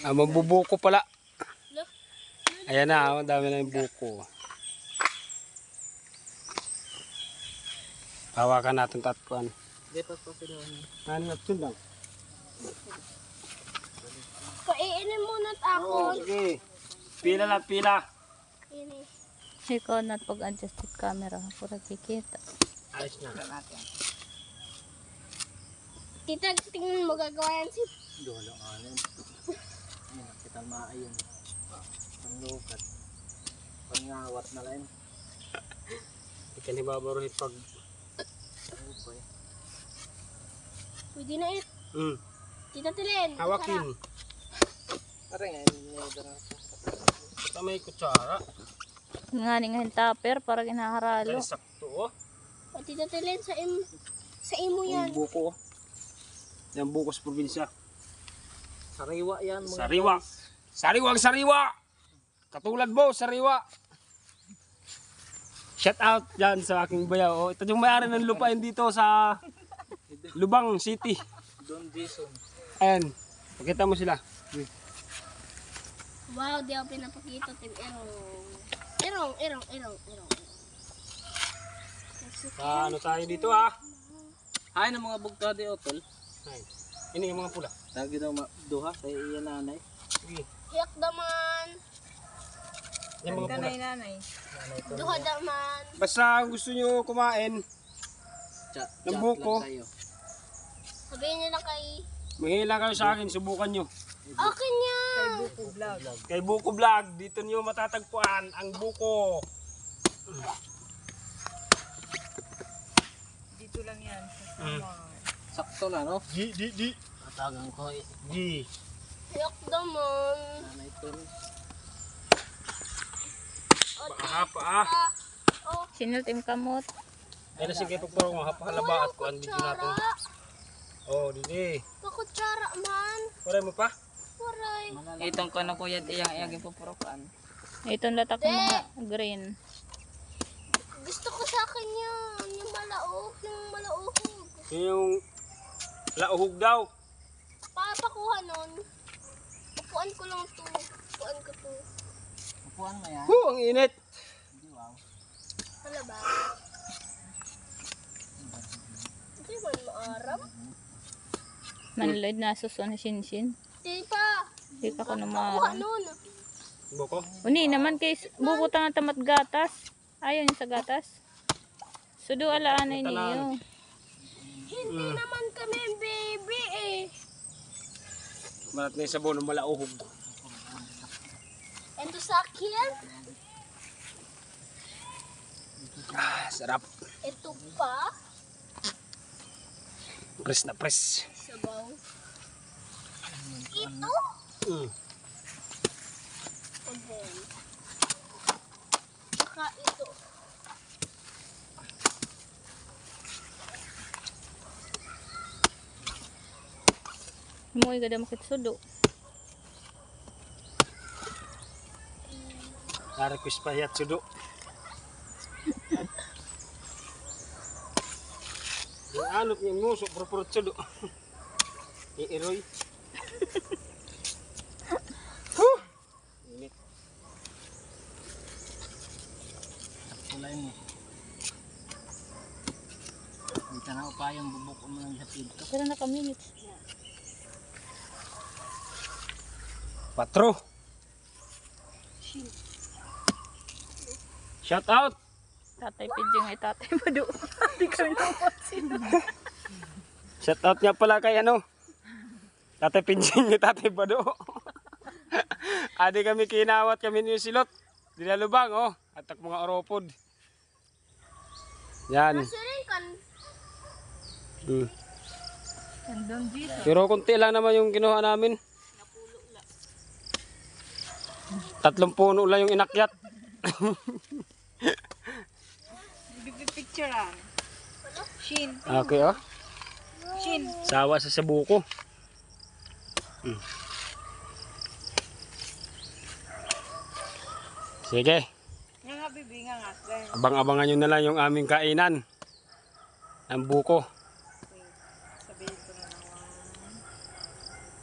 Mabubuko pala. Ayan na, ang dami na yung buko. Hawakan natin tatpuan. Hindi pa po pinuhan. Ano natin lang? Kainin muna ako. Sige. Pila lang, pila. Ini. Ikaw na pag-adjusted camera para kikita. Ayos na. Tita, tingnan mo gagawa yan si... Dolo anin. Kita maayon. Panlukat. Pangawat na lang. Ikan ibabaruhit pag... Pwede na it. Tita Tilen. Hawakin. Parang ngayon. Basta may kutsara. Nga nga tupper para kinaharalo. Dahil sakto oh. O Tita Tilen, sa imo yan. Yung buko. Yung buko sa probinsya. Sariwa yan. Sariwa. Sariwang sariwa. Katulad mo, sariwa. Shout out dyan sa aking bayaw. Oh, ito yung may-ari ng lupain dito sa Lubang City. Don Jason. Ayan. Pakita mo sila. Wow, di ako pinapakita. Team Erong. Erong. Ano tayo dito ah? Hay ng mga bugtadi otol. Ay. Ini yung mga pula. Lagi daw duha sa iya nanay. Sige. Hiyak daman. Yung mga pula. Nanay. Duha daman. Basta gusto nyo kumain ng buko, Sabihin niyo na kay... mahila kayo sa akin, subukan nyo. Akin yan. Kay Buko Vlog, dito nyo matatagpuan ang buko. Dito lang yan. Sakto na no? Di. Atagang ko Di. Hiyak daman. nanay ton. Paa. Oh, Sinultim kamot. Kaya na sige pagpuro mo, hapahalabaat ko ang video natin. Oh, didi. pakutsara man. Pare mo pa? Waray. Itong kono kuya iyang ipupurukan. Itong latak ng mga green. Gusto ko sa akin yan. Yung malauhog. Yung lauhog daw. Papakuha nun. Upuan ko lang to. Upuan ko to. Upuan mo yan. Ang init. Hindi wow. Hala ba? Hindi man maaram. Manloid na susun sinsin. Di pa. Di pa ko Kuha naman. nun. Buko? Uni naman kay bubutang na tamat gatas. Ayaw niya sa gatas. Sudo alaanay niyo. Hindi naman kami baby eh. Marat na yung sabon ng malauhog. Ito sa akin. Sarap. Ito pa. Press na press. Sabaw. Ito. And then. Saka ito. Muy gada makit sudo. Na-request pa hiyat sudo. Yung anot yung muso, puro-puro sudo. Iiroy. Init. Kulay mo. Dito na upayang bubuk mo ng hatid to. Pero naka-minutes. 4. Shout out. Tatay Pidjing ay tatay Madu. Hindi ko napansin. Shout out nga pala kay ano. Tatay Pinjin ni Tatay Bado. Adi kami kinawat kami ni Silot. Dinalubang oh. Atak mga oropod. Yan. Siring kan. Pero konti lang naman yung kinuha namin. 3 puno lang yung inakyat. Picture lang. Shin. Okay oh. Shin. Sawa sa sabuko. Sige. Nga nga bibi nga nga. Abang-abangan nyo na lang yung aming kainan. Ang buko.